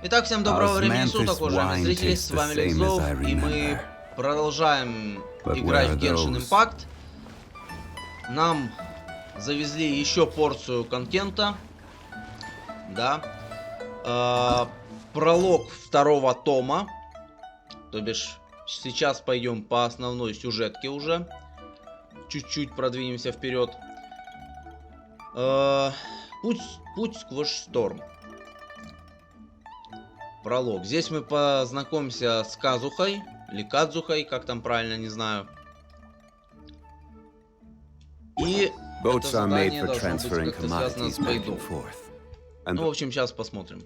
Итак, всем доброго времени суток, уважаемые зрители, с вами alekszov, и мы продолжаем играть в Genshin Impact. Нам завезли еще порцию контента, да, пролог второго тома, то бишь сейчас пойдем по основной сюжетке уже, чуть-чуть продвинемся вперед. Путь сквозь шторм. Пролог. Здесь мы познакомимся с Казухой, или Кадзухой, как там правильно, не знаю. И это задание должно быть как-то связано с Бойдом. Ну, в общем, сейчас посмотрим.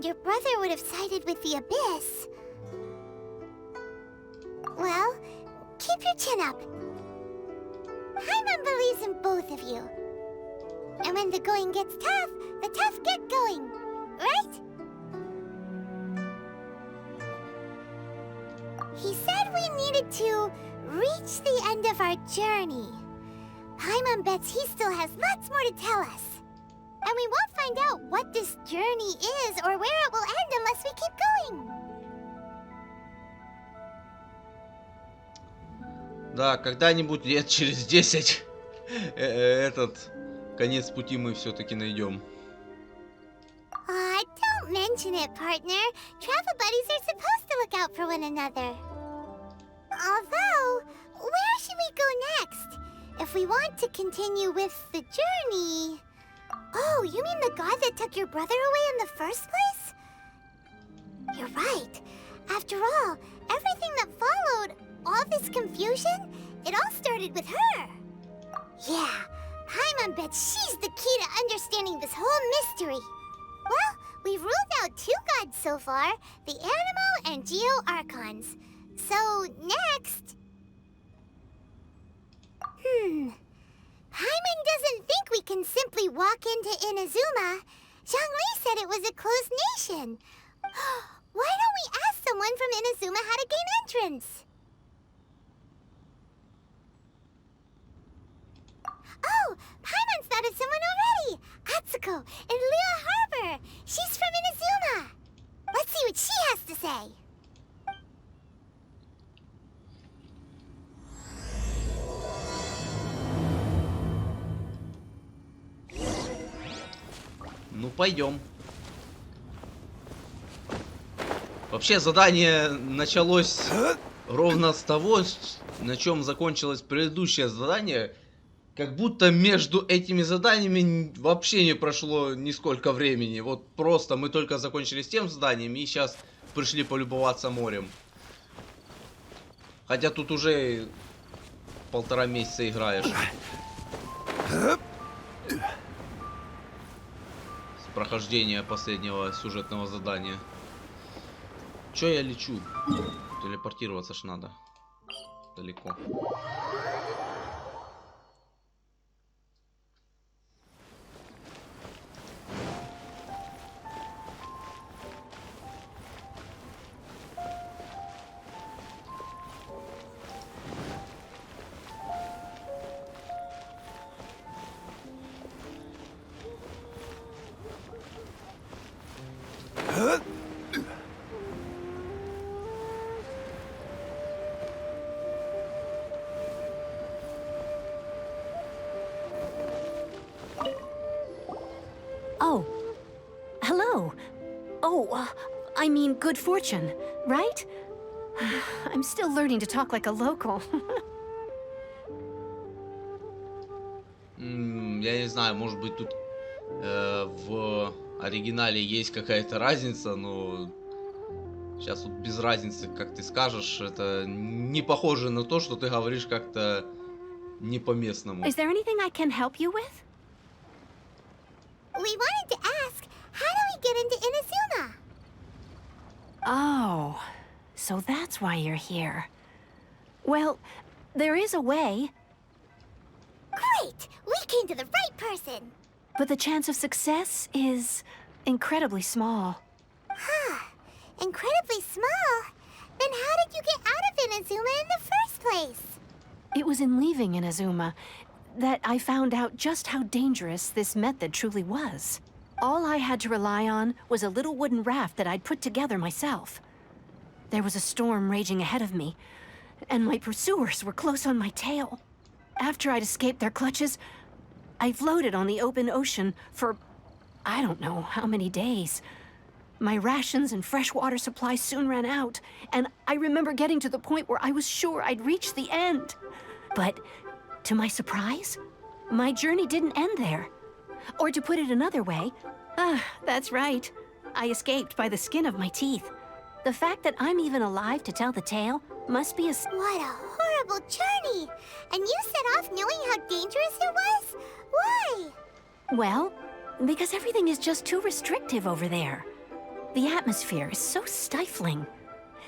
Your brother would have sided with the abyss. Well, keep your chin up. Paimon believes in both of you. And when the going gets tough, the tough get going, right? He said we needed to reach the end of our journey. Paimon bets he still has lots more to tell us. And we won't find out what this journey is or where it will end unless we keep going. Да, когда-нибудь лет через 10 этот конец пути мы все-таки найдем. Don't mention it, partner. Travel buddies are supposed to look out for one another. Although, where should we go next? If we want to continue with the journey... Oh, you mean the god that took your brother away in the first place? You're right. After all, everything that followed, all this confusion, it all started with her. Yeah, Paimon bets she's the key to understanding this whole mystery. Well, we've ruled out two gods so far, the Animal and Geo-Archons. So, next... Paimon doesn't think we can simply walk into Inazuma. Zhongli said it was a closed nation. Why don't we ask someone from Inazuma how to gain entrance? Oh, Paimon's thought of someone already! Atsuko in Liyue Harbor! She's from Inazuma! Let's see what she has to say. Ну, пойдем. Вообще, задание началось ровно с того, на чем закончилось предыдущее задание. Как будто между этими заданиями вообще не прошло нисколько времени. Вот просто мы только закончили с тем заданием и сейчас пришли полюбоваться морем. Хотя тут уже 1,5 месяца играешь. Прохождение последнего сюжетного задания. Чё я лечу? Телепортироваться ж надо. Далеко. Oh, hello. Oh, I mean good fortune, right? I'm still learning to talk like a local. Я не знаю, может быть тут в оригинале есть какая-то разница, но сейчас вот без разницы, как ты скажешь, это не похоже на то, что ты говоришь как-то не по-местному. Is there anything I can help you with? We wanted to ask, how do we get into Inazuma? Oh, so that's why you're here. Well, there is a way. Great! We came to the right person! But the chance of success is incredibly small. Incredibly small? Then how did you get out of Inazuma in the first place? It was in leaving Inazuma that I found out just how dangerous this method truly was. All I had to rely on was a little wooden raft that I'd put together myself. There was a storm raging ahead of me, and my pursuers were close on my tail. After I'd escaped their clutches, I floated on the open ocean for I don't know how many days. My rations and fresh water supplies soon ran out, and I remember getting to the point where I was sure I'd reached the end. But to my surprise, my journey didn't end there. Or to put it another way, that's right. I escaped by the skin of my teeth. The fact that I'm even alive to tell the tale must be a... What a horrible journey! And you set off knowing how dangerous it was? Why? Well, because everything is just too restrictive over there. The atmosphere is so stifling.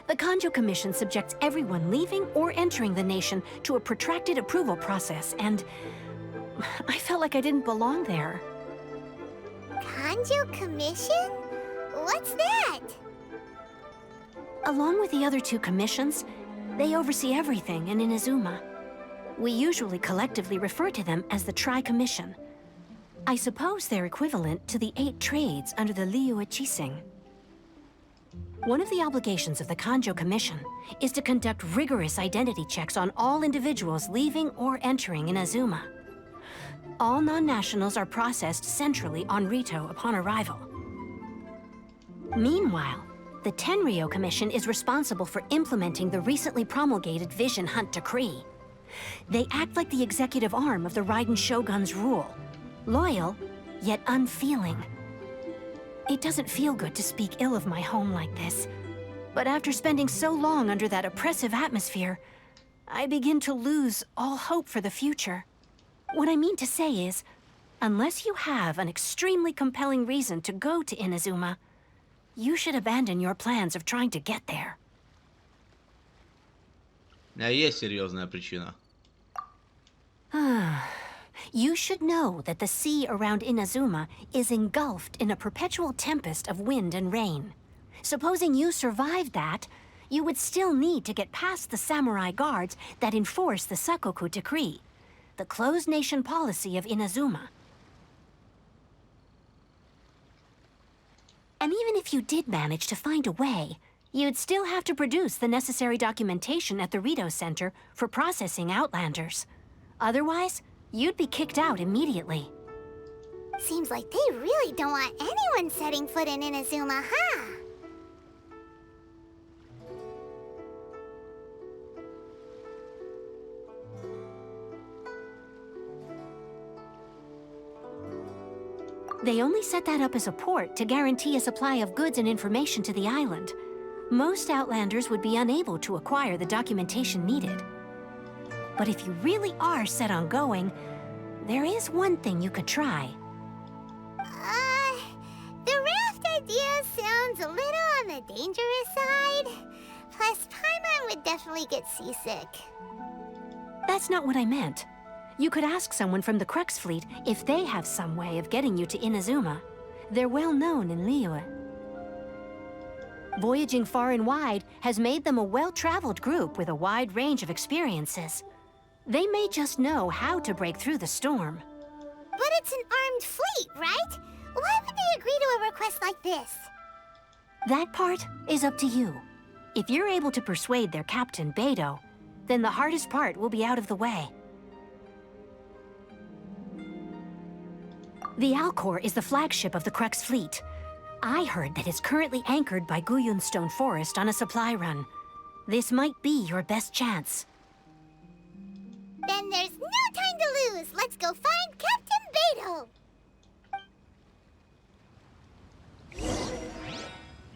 The Kanjo Commission subjects everyone leaving or entering the nation to a protracted approval process, and I felt like I didn't belong there. Kanjo Commission? What's that? Along with the other two commissions, they oversee everything in Inazuma. We usually collectively refer to them as the Tri-Commission. I suppose they're equivalent to the 8 trades under the Liyue Chising. One of the obligations of the Kanjo Commission is to conduct rigorous identity checks on all individuals leaving or entering Inazuma. All non-nationals are processed centrally on Rito upon arrival. Meanwhile, the Tenryo Commission is responsible for implementing the recently promulgated Vision Hunt Decree. They act like the executive arm of the Raiden Shogun's rule, loyal, yet unfeeling. It doesn't feel good to speak ill of my home like this, but after spending so long under that oppressive atmosphere, I begin to lose all hope for the future. What I mean to say is, unless you have an extremely compelling reason to go to Inazuma, you should abandon your plans of trying to get there. Есть серьезная причина. You should know that the sea around Inazuma is engulfed in a perpetual tempest of wind and rain. Supposing you survived that, you would still need to get past the samurai guards that enforce the Sakoku Decree, the closed nation policy of Inazuma. And even if you did manage to find a way, you'd still have to produce the necessary documentation at the Rito Center for processing Outlanders. Otherwise, you'd be kicked out immediately. Seems like they really don't want anyone setting foot in Inazuma, huh? They only set that up as a port to guarantee a supply of goods and information to the island. Most Outlanders would be unable to acquire the documentation needed. But if you really are set on going, there is one thing you could try. The raft idea sounds a little on the dangerous side. Plus, Paimon would definitely get seasick. That's not what I meant. You could ask someone from the Crux Fleet if they have some way of getting you to Inazuma. They're well known in Liyue. Voyaging far and wide has made them a well-traveled group with a wide range of experiences. They may just know how to break through the storm. But it's an armed fleet, right? Why would they agree to a request like this? That part is up to you. If you're able to persuade their captain, Beidou, then the hardest part will be out of the way. The Alcor is the flagship of the Crux Fleet. I heard that it's currently anchored by Guyunstone Forest on a supply run. This might be your best chance. Then there's no time to lose. Let's go find Captain Beidou.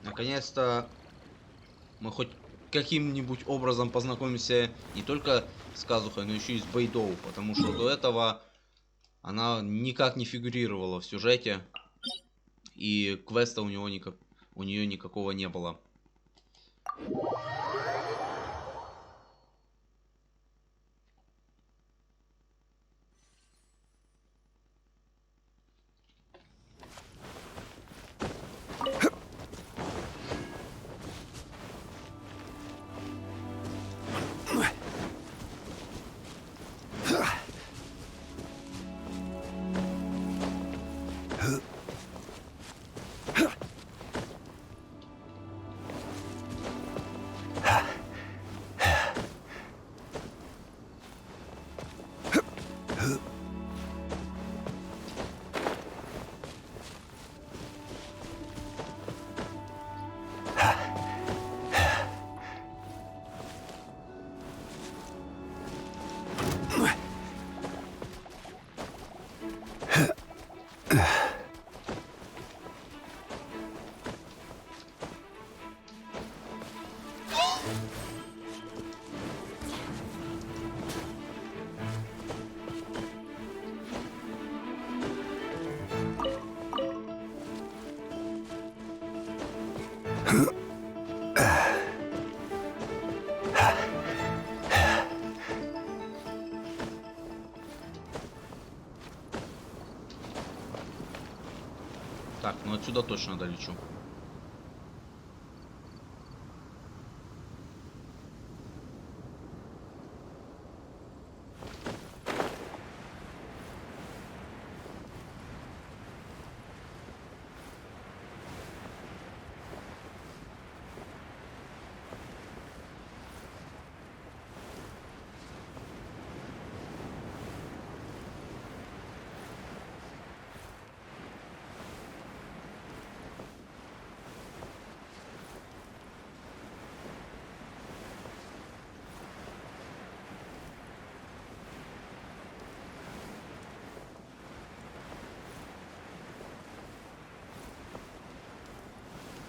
Наконец-то мы хоть каким-нибудь образом познакомимся не только с Казухой, но еще и с Бэйдоу, потому что до этого она никак не фигурировала в сюжете, и квеста у нее никакого не было. Так, ну отсюда точно долечу.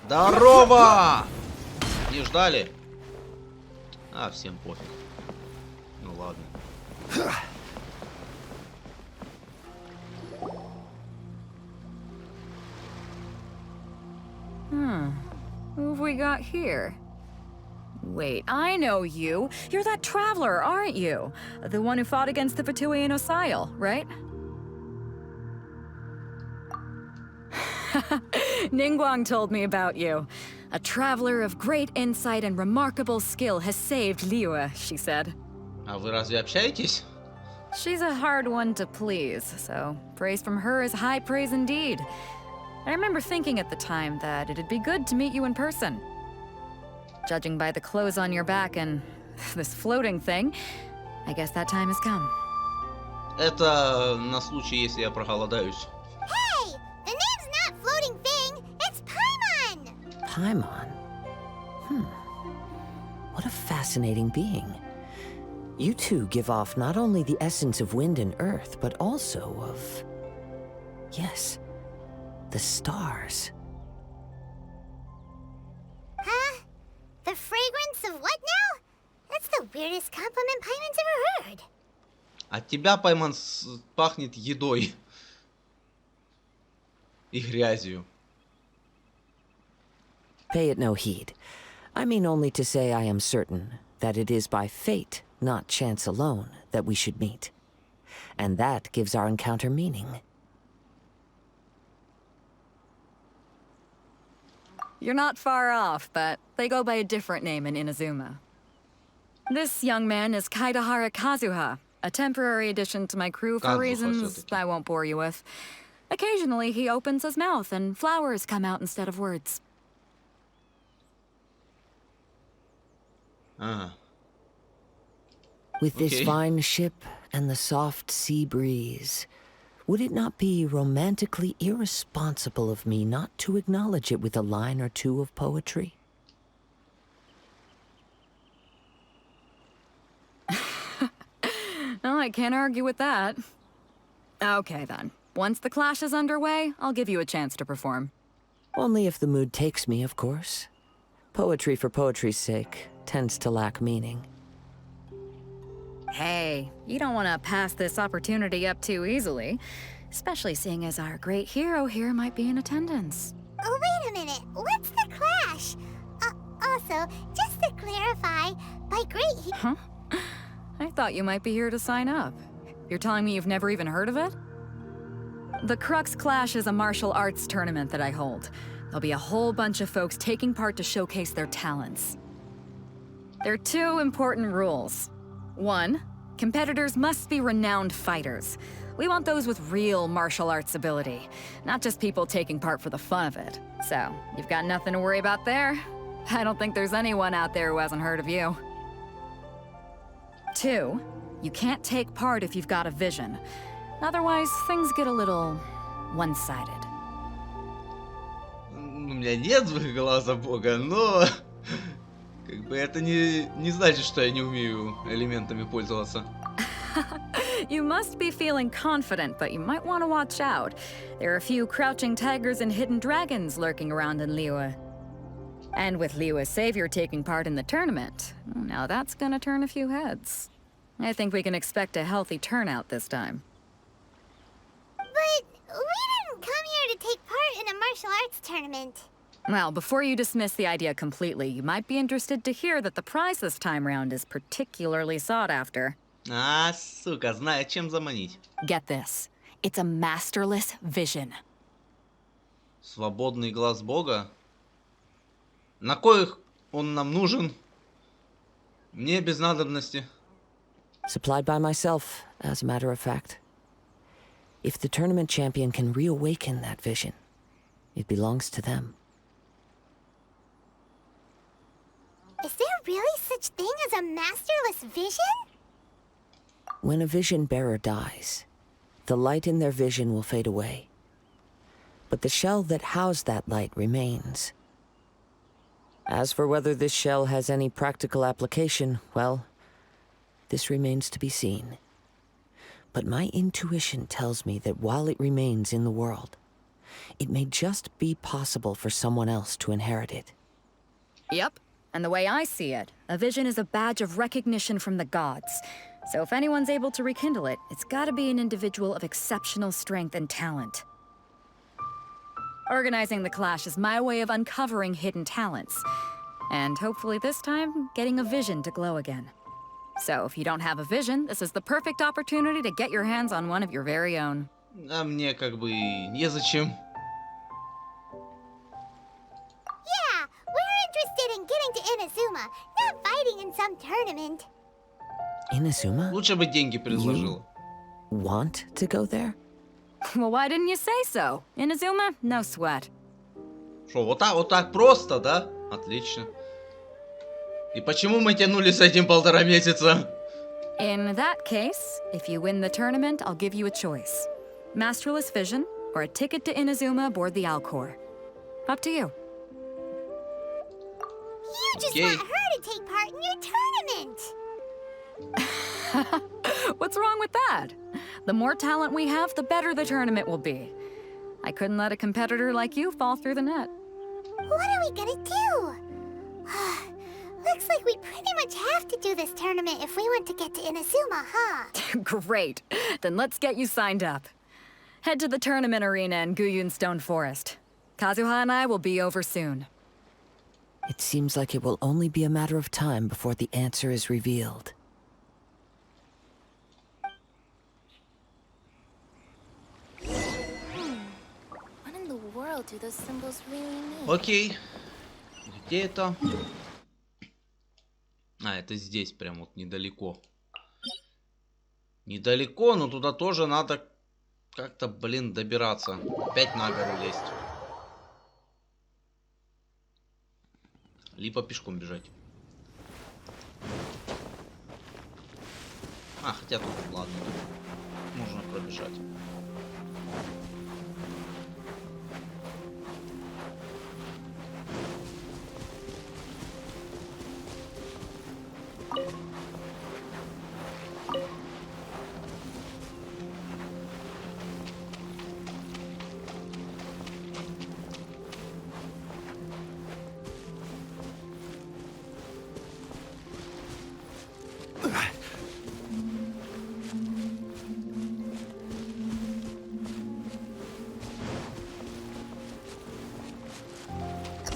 Здорово! Не ждали? А, всем пофиг. Ну ладно. Who have we got here? Wait, I know you. You're that traveler, aren't you? The one who fought against the Fatui and Osail, right? Ningguang told me about you. A traveler of great insight and remarkable skill has saved Liyue, she said. А вы разве общаетесь? She's a hard one to please, so praise from her is high praise indeed. I remember thinking at the time that it'd be good to meet you in person. Judging by the clothes on your back and this floating thing, I guess that time has come. Это на случай, если я проголодаюсь. Hey! The name's not Floating Thing, it's Paimon! Paimon? What a fascinating being. You two give off not only the essence of wind and earth, but also of... yes, the stars. Huh? The fragrance of what now? That's the weirdest compliment Paimon's ever heard. От тебя, Пайман, пахнет едой. И грязью. Pay it no heed. I mean only to say I am certain that it is by fate, not chance alone, that we should meet. And that gives our encounter meaning. You're not far off, but they go by a different name in Inazuma. This young man is Kaidahara Kazuha, a temporary addition to my crew for Kazuha, reasons всё-таки. I won't bore you with. Occasionally, he opens his mouth and flowers come out instead of words. Ага. With this Okay. fine ship and the soft sea breeze, would it not be romantically irresponsible of me not to acknowledge it with a line or two of poetry? Oh, I can't argue with that. Okay, then. Once the clash is underway, I'll give you a chance to perform. Only if the mood takes me, of course. Poetry for poetry's sake tends to lack meaning. Hey, you don't want to pass this opportunity up too easily, especially seeing as our great hero here might be in attendance. Oh, wait a minute. What's the clash? Also, just to clarify, by great Huh? I thought you might be here to sign up. You're telling me you've never even heard of it? The Crux Clash is a martial arts tournament that I hold. There'll be a whole bunch of folks taking part to showcase their talents. There are two important rules. One, competitors must be renowned fighters. We want those with real martial arts ability, not just people taking part for the fun of it. So, you've got nothing to worry about there. I don't think there's anyone out there who hasn't heard of you. Two, You can't take part if you've got a vision. Otherwise, things get a little one-sided. У меня нет глаза бога, но как бы это не значит, что я не умею элементами пользоваться. You must be feeling confident, but you might want to watch out. There are a few crouching tigers and hidden dragons lurking around in Liyue. And with Liyue's savior taking part in the tournament, now that's gonna turn a few heads. I think we can expect a healthy turnout this time. But we didn't come here to take part in a martial arts tournament. Well, before you dismiss the idea completely, you might be interested to hear that the prize this time round is particularly sought after. А, сука, знает, чем заманить. Get this. It's a masterless vision. Свободный глаз бога? На коих он нам нужен? Мне без надобности. Supplied by myself, as a matter of fact. If the tournament champion can reawaken that vision, it belongs to them. Is there really such thing as a masterless vision? When a vision bearer dies, the light in their vision will fade away. But the shell that housed that light remains. As for whether this shell has any practical application, well, this remains to be seen. But my intuition tells me that while it remains in the world, it may just be possible for someone else to inherit it. Yep. And the way I see it, a vision is a badge of recognition from the gods. So if anyone's able to rekindle it, it's gotta be an individual of exceptional strength and talent. Organizing the clash is my way of uncovering hidden talents. And hopefully this time, getting a vision to glow again. So if you don't have a vision, this is the perfect opportunity to get your hands on one of your very own. А мне как бы незачем. Yeah, we're interested in getting to Inazuma, not fighting in some tournament. Inazuma? Лучше бы деньги предложил. Want to go there? Well, why didn't you say so? Inazuma? No sweat. Что, вот так просто, да? Отлично. И почему мы тянули с этим 1,5 месяца? In that case, if you win the tournament, I'll give you a choice. Masterless vision, or a ticket to Inazuma aboard the Alcor. Up to you. You just Okay. want her to take part in your tournament. What's wrong with that? The more talent we have, the better the tournament will be. I couldn't let a competitor like you fall through the net. What are we gonna do? Looks like we pretty much have to do this tournament if we want to get to Inazuma, huh? Great. Then let's get you signed up. Head to the tournament arena in Guyun Stone Forest. Kazuha and I will be over soon. It seems like it will only be a matter of time before the answer is revealed. What in the world do those symbols really mean? Окей. Где это? А, это здесь, прям вот недалеко. Недалеко, но туда тоже надо как-то, блин, добираться. Опять на гору лезть. Либо пешком бежать. А, хотя тут, ладно, тут можно пробежать.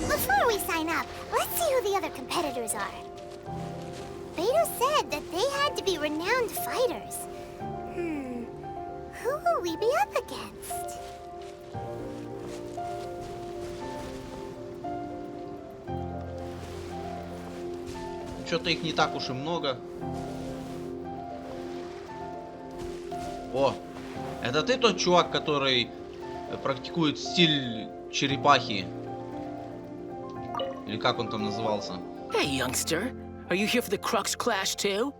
Before we sign up, let's see who the other competitors are. Beto said that they had to be renowned fighters. Who will we be up against? Что-то их не так уж и много. О, это ты тот чувак, который практикует стиль черепахи? Или как он там назывался? Hey, youngster. Are you here for the Crux Clash too?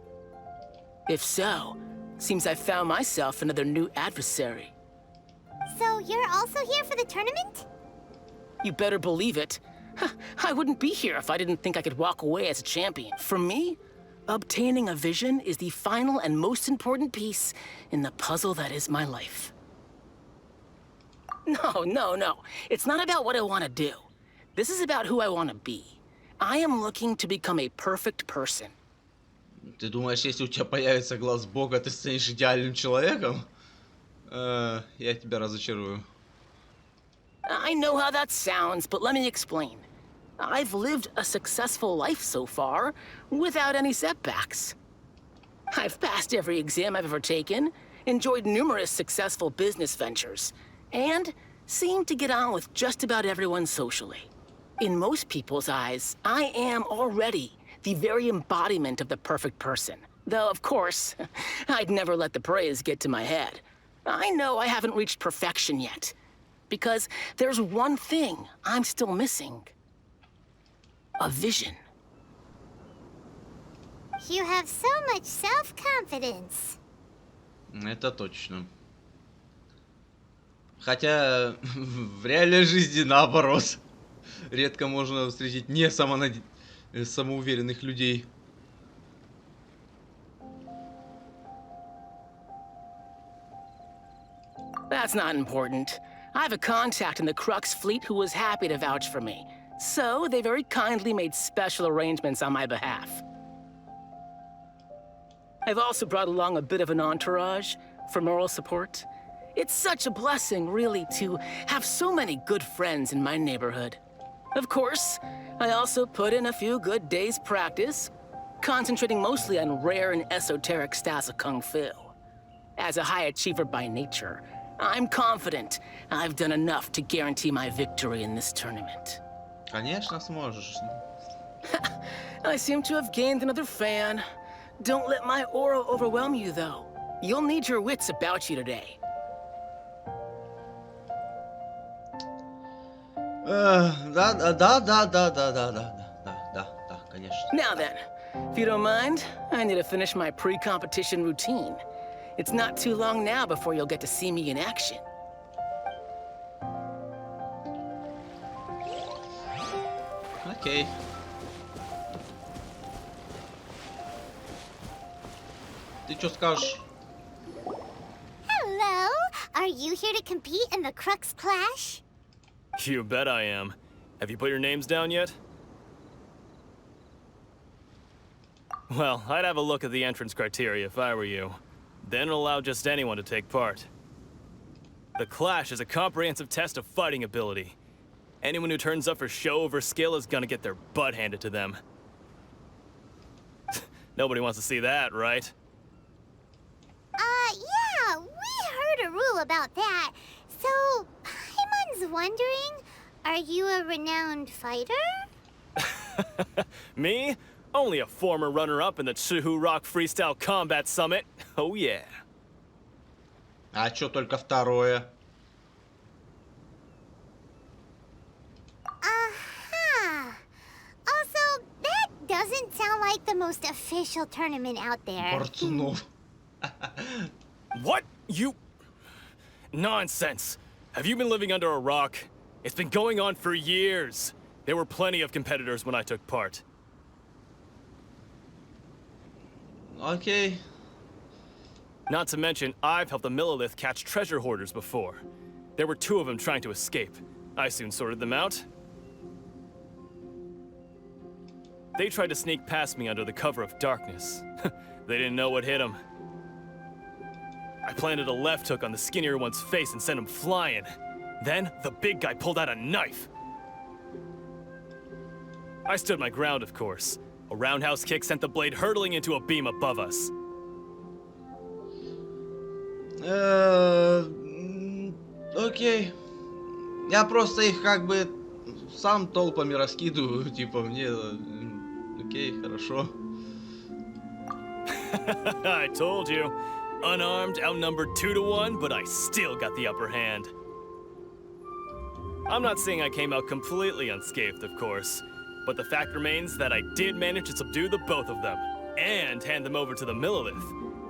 If so, seems I've found myself another new adversary. So you're also here for the tournament? You better believe it. I wouldn't be here if I didn't think I could walk away as a champion. For me, obtaining a vision is the final and most important piece in the puzzle that is my life. No. It's not about what I want to do. This is about who I want to be. I am looking to become a perfect person. Ты думаешь, если у тебя появится глаз Бога, ты станешь идеальным человеком? Я тебя разочарую. I know how that sounds, but let me explain. I've lived a successful life so far, without any setbacks. I've passed every exam I've ever taken, enjoyed numerous successful business ventures, and seemed to get on with just about everyone socially. In most people's eyes, I am already the very embodiment of the perfect person. Though, of course, I'd never let the praise get to my head. I know I haven't reached perfection yet, because there's one thing I'm still missing. A vision. You have so much self-confidence. Это точно. Хотя в реальной жизни наоборот. Редко можно встретить не самоуверенных людей. That's not important. I have a contact in the Crux fleet who was happy to vouch for me. So they very kindly made special arrangements on my behalf. I've also brought along a bit of an entourage for moral support. It's such a blessing, really, to have so many good friends in my neighborhood. Of course, I also put in a few good days' practice, concentrating mostly on rare and esoteric styles of Kung Fu. As a high achiever by nature, I'm confident I've done enough to guarantee my victory in this tournament. Конечно сможешь. I seem to have gained another fan. Don't let my aura overwhelm you, though. You'll need your wits about you today. Да, конечно. Now then, if you don't mind, I need to finish my pre-competition routine. It's not too long now before you'll get to see me in action. Окей. Ты что скажешь? Hello. Are you here to compete in the Crux Clash? You bet I am. Have you put your names down yet? Well, I'd have a look at the entrance criteria if I were you. Then allow just anyone to take part. The Clash is a comprehensive test of fighting ability. Anyone who turns up for show over skill is gonna get their butt handed to them. Nobody wants to see that, right? Yeah, we heard a rule about that. So, Paimon's wondering, are you a renowned fighter? Me? Only a former runner-up in the Chihu Rock Freestyle Combat Summit. Oh yeah. А чё только второе? Also, that doesn't sound like the most official tournament out there. Борцунов. What? You... Nonsense. Have you been living under a rock? It's been going on for years. There were plenty of competitors when I took part. Окей. Not to mention, I've helped the Millilith catch treasure hoarders before. There were 2 of them trying to escape. I soon sorted them out. They tried to sneak past me under the cover of darkness. They didn't know what hit them. I planted a left hook on the skinnier one's face and sent him flying. Then, the big guy pulled out a knife. I stood my ground, of course. A roundhouse kick sent the blade hurtling into a beam above us. Окей. Я просто их как бы сам толпами раскидываю, типа мне... Окей, хорошо. I told you. Unarmed, outnumbered 2-1, but I still got the upper hand. I'm not saying I came out completely unscathed, of course, but the fact remains that I did manage to subdue the both of them, and hand them over to the Millilith.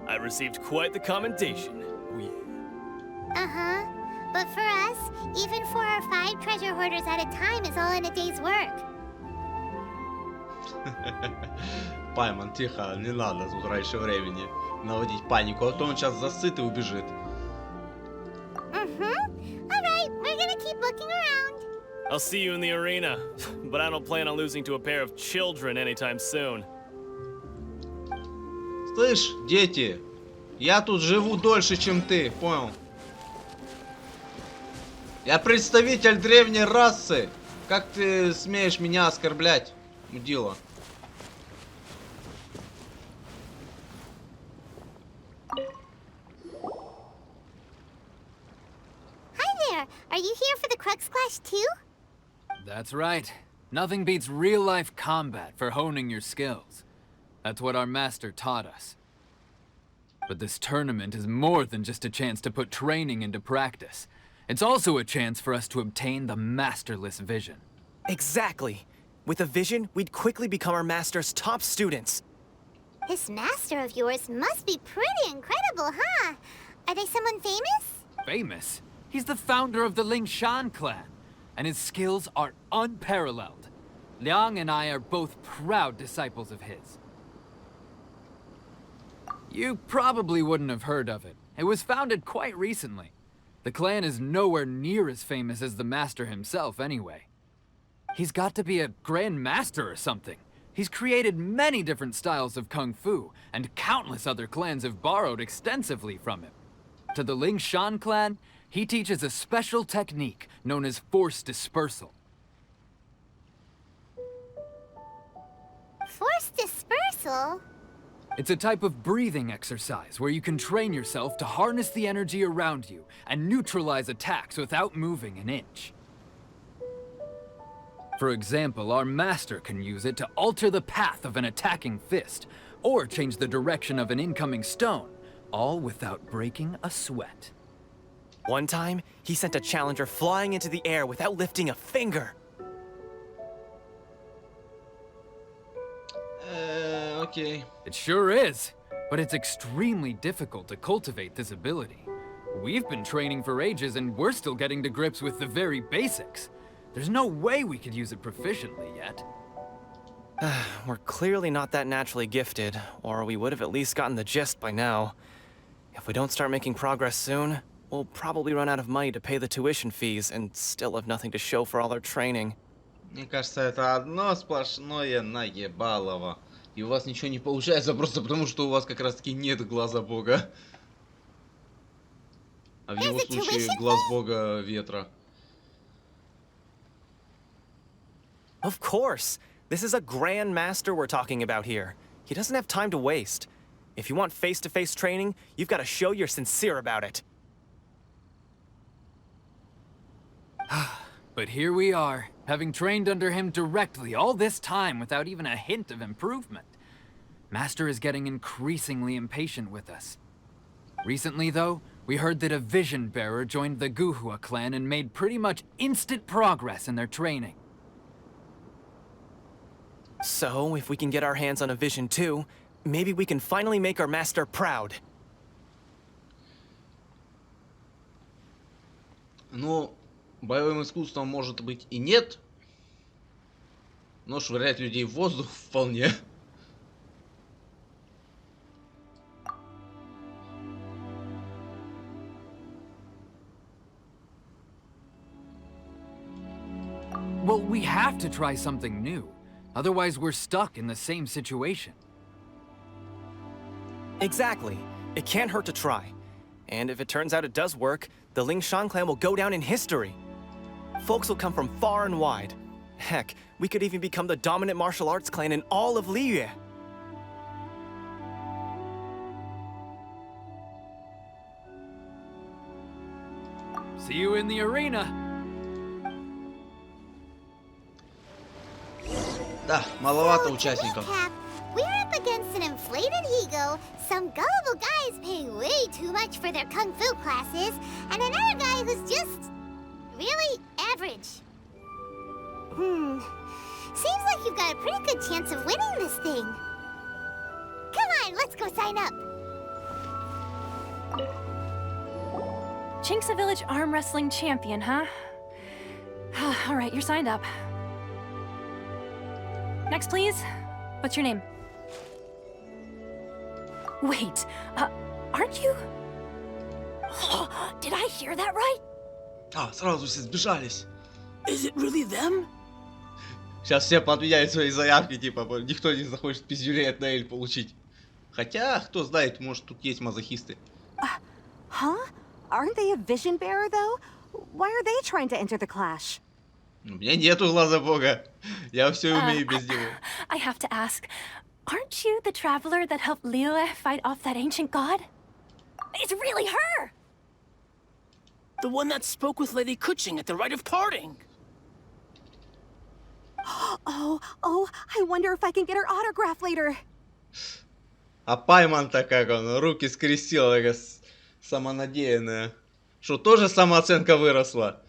I received quite the commendation. Oh, yeah. Uh-huh. But for us, even 4 or 5 treasure hoarders at a time is all in a day's work. Пайман, тихо, не надо тут раньше времени наводить панику, а то он сейчас засыт и убежит. Alright, we're gonna keep looking around. I'll see you in the arena, but I don't plan on losing to a pair of children anytime soon. Слышь, дети, я тут живу дольше, чем ты, понял? Я представитель древней расы. Как ты смеешь меня оскорблять, мудила? Hi there. Are you here for the Crux Clash too? That's right. Nothing beats real-life combat for honing your skills. That's what our master taught us. But this tournament is more than just a chance to put training into practice. It's also a chance for us to obtain the masterless vision. Exactly. With a vision, we'd quickly become our master's top students. This master of yours must be pretty incredible, huh? Are they someone famous? Famous? He's the founder of the Lingshan clan, and his skills are unparalleled. Liang and I are both proud disciples of his. You probably wouldn't have heard of it. It was founded quite recently. The clan is nowhere near as famous as the master himself, anyway. He's got to be a grand master or something. He's created many different styles of kung fu, and countless other clans have borrowed extensively from him. To the Lingshan clan, he teaches a special technique known as force dispersal. Force dispersal? It's a type of breathing exercise where you can train yourself to harness the energy around you and neutralize attacks without moving an inch. For example, our master can use it to alter the path of an attacking fist, or change the direction of an incoming stone, all without breaking a sweat. One time, he sent a challenger flying into the air without lifting a finger. Окей. It sure is, but it's extremely difficult to cultivate this ability. We've been training for ages and we're still getting to grips with the very basics. There's no way we could use it proficiently yet. We're clearly not that naturally gifted, or we would have at least gotten the gist by now. If we don't start making progress soon, we'll probably run out of money to pay the tuition fees and still have nothing to show for all our training. Мне кажется, это одно сплошное наебалово. И у вас ничего не получается просто потому, что у вас как раз таки нет глаза бога. А в его случае глаз бога ветра. Of course! This is a grand master we're talking about here. He doesn't have time to waste. If you want face-to-face training, you've got to show you're sincere about it. But here we are, having trained under him directly all this time without even a hint of improvement. Master is getting increasingly impatient with us. Recently, though, we heard that a vision bearer joined the Guhua clan and made pretty much instant progress in their training. So, if we can get our hands on a vision too, maybe we can finally make our master proud. Ну, боевым искусством может быть и нет, но швырять людей в воздух вполне. Well, we have to try something new. Otherwise, we're stuck in the same situation. Exactly. It can't hurt to try. And if it turns out it does work, the Lingshan clan will go down in history. Folks will come from far and wide. Heck, we could even become the dominant martial arts clan in all of Liyue. See you in the arena. Да, маловато So, to участников. recap, we're up against an inflated ego, some gullible guys paying way too much for their kung fu classes, and another guy who's just really average. Seems like you've got a pretty good chance of winning this thing. Come on, let's go sign up. Chinksa Village arm wrestling champion, huh? All right, you're signed up. Next, please. What's your name? Wait, aren't you? Did I hear that right? А, сразу все сбежались. Is it really them? Сейчас все подменяют свои заявки, типа, никто не захочет пиздюлей от Нейль получить. Хотя, кто знает, может тут есть мазохисты. Huh? Aren't they a vision bearer, though? Why are they trying to enter the clash? У меня нету глаза бога. Я все умею без него. I have to ask, aren't you the traveler that helped Liyue fight off that ancient god? It's really her! The one that spoke with Lady Kuching at the rite of parting. Oh, I wonder if I can get her autograph later. А Пайман-то как он, руки скрестил, такая самонадеянная. Что, тоже самооценка выросла?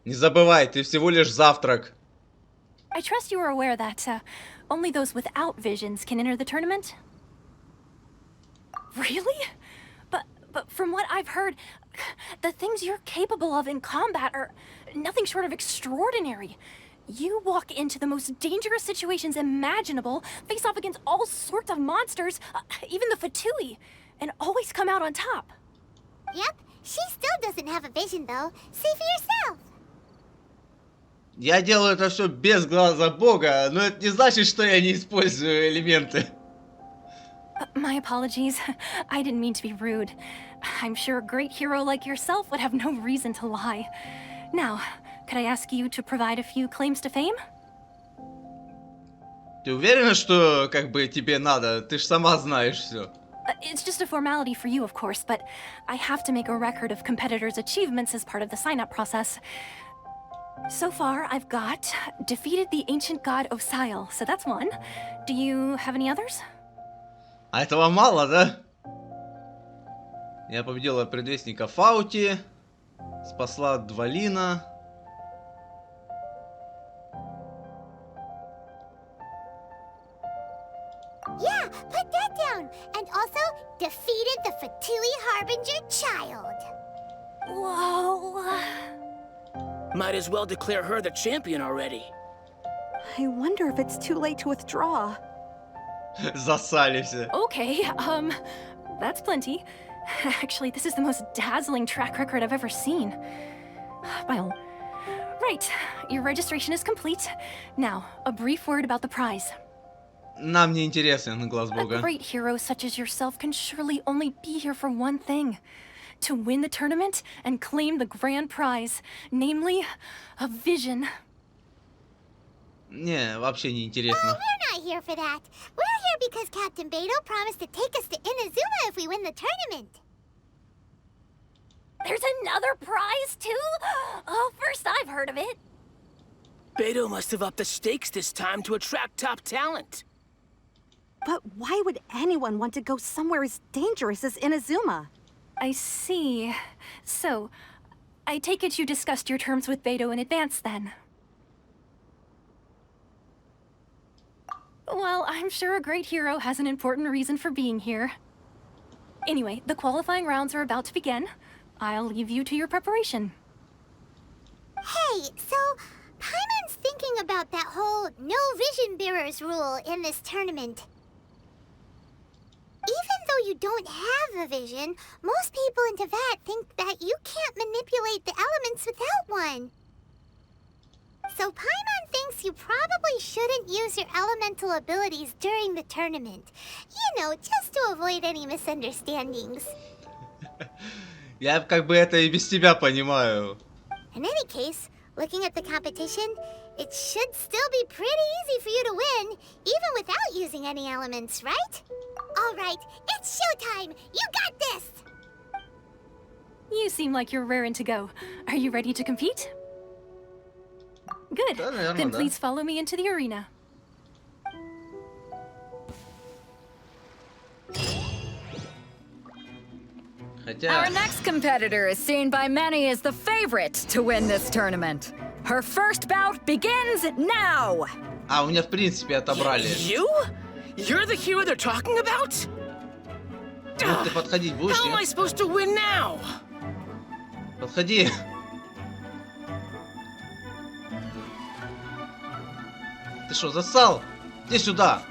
Не забывай, ты всего лишь завтрак. I trust you are aware that only those without visions can enter the tournament? Really? But from what I've heard, the things you're capable of in combat are nothing short of extraordinary. You walk into the most dangerous situations imaginable, face off against all sorts of monsters, even the Fatui, and always come out on top. Yep, she still doesn't have a vision though. See for yourself. Я делаю это все без глаза бога, но это не значит, что я не использую элементы. My apologies. I didn't mean to be rude. I'm sure a great hero like yourself would have no reason to lie. Now, could I ask you to provide a few claims to fame? Ты уверена, что как бы тебе надо? Ты ж сама знаешь все. It's just a formality for you, of course, but I have to make a record of competitors' achievements as part of the sign-up process. So far, I've got defeated the ancient god Osail, so that's one. Do you have any others? А этого мало, да? Я победила предвестника Фаути, спасла Двалина. Yeah, put that down. And also defeated the Fatui Harbinger child. Whoa. Might as well declare her the champion already. I wonder if it's too late to withdraw. Засали все. Okay, that's plenty. Actually, this is the most dazzling track record I've ever seen. Well, right, your registration is complete. Now, a brief word about the prize. Нам не интересен глаз A бога. great hero such as yourself can surely only be here for one thing. To win the tournament and claim the grand prize, namely, a vision. Не, вообще не интересно. We're not here for that. We're here because Captain Beto promised to take us to Inazuma if we win the tournament. There's another prize, too? Oh, first I've heard of it. Beto must have upped the stakes this time to attract top talent. But why would anyone want to go somewhere as dangerous as Inazuma? I see. So, I take it you discussed your terms with Beto in advance, then? Well, I'm sure a great hero has an important reason for being here. Anyway, the qualifying rounds are about to begin. I'll leave you to your preparation. Hey, so Paimon's thinking about that whole no vision bearers rule in this tournament. Even though you don't have a vision, most people in Teyvat think that you can't manipulate the elements without one. So Paimon thinks you probably shouldn't use your elemental abilities during the tournament. You know, just to avoid any misunderstandings. Я как бы это и без тебя понимаю. In any case, looking at the competition, it should still be pretty easy for you to win, even without using any elements, right? All right, it's showtime! You got this! You seem like you're raring to go. Are you ready to compete? Good. Да, наверное, Then да. please follow me into the arena. Хотя... Our next competitor is seen by many as the favorite to win this tournament. Her first bout begins now! А, у меня в принципе отобрали. You? You're the hero they're talking about? Вот ты подходить будешь, How am I нет? supposed to win now? Подходи. Ты что, засал? Иди сюда.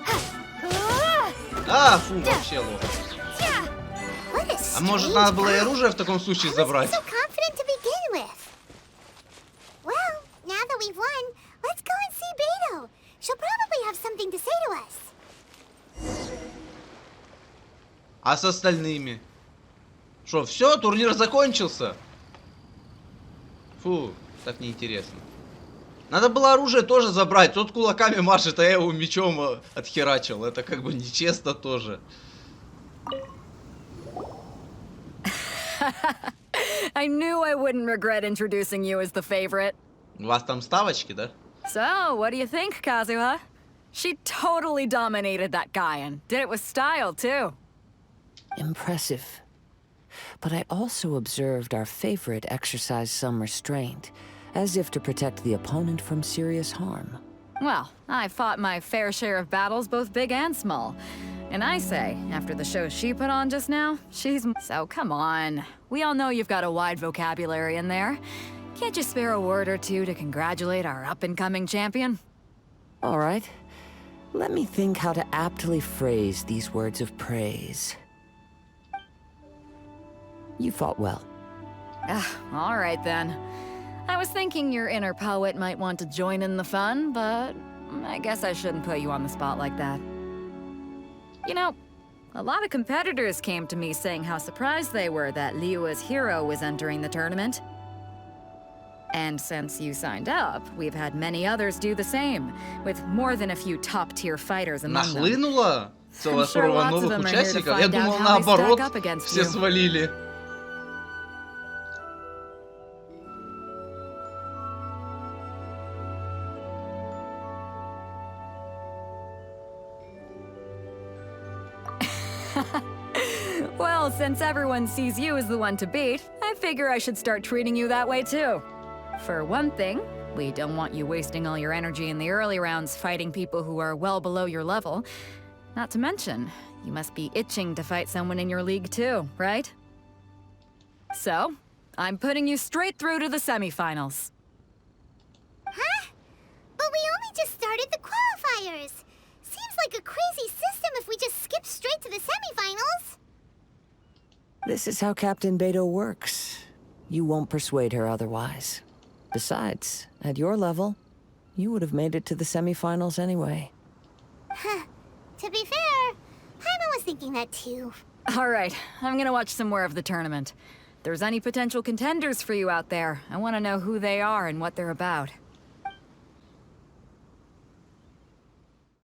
А, фу, вообще лох. What a А может, strange надо было и guy. оружие в таком случае How was he забрать? so confident to begin with? Well, now that we've won, let's go and see Beto. She'll probably have something to say to us. А с остальными? Что, все, турнир закончился? Фу, так неинтересно. Надо было оружие тоже забрать. Тот кулаками машет, а я его мечом отхерачил. Это как бы нечестно тоже. I knew I wouldn't regret introducing you as the favorite. У вас там ставочки, да? So, what do you think, Kazuha? She totally dominated that guy and did it with style, too. Impressive. But I also observed our favorite exercise some restraint, as if to protect the opponent from serious harm. Well, I fought my fair share of battles, both big and small. And I say, after the show she put on just now, So come on. We all know you've got a wide vocabulary in there. Can't you spare a word or two to congratulate our up-and-coming champion? All right. Let me think how to aptly phrase these words of praise. You fought well. All right then. I was thinking your inner poet might want to join in the fun, but I guess I shouldn't put you on the spot like that. You know, a lot of competitors came to me saying how surprised they were that Liyue's hero was entering the tournament. And since you signed up, we've had many others do the same, with more than a few top-tier fighters among them. Нахлынула целая I'm sure прорва lots of новых them are here to участников. Я find out думал, how they stack наоборот, up against все you. свалили. Well, since everyone sees you as the one to beat, I figure I should start treating you that way too. For one thing, we don't want you wasting all your energy in the early rounds fighting people who are well below your level. Not to mention, you must be itching to fight someone in your league too, right? So, I'm putting you straight through to the semifinals. Huh? But we only just started the qualifiers. Seems like a crazy system if we just skip straight to the semifinals. This is how Captain Beto works. You won't persuade her otherwise. Besides, at your level, you would have made it to the semifinals anyway. To be fair, Paimon was thinking that too. All right, I'm gonna watch some more of the tournament. If there's any potential contenders for you out there, I want to know who they are and what they're about.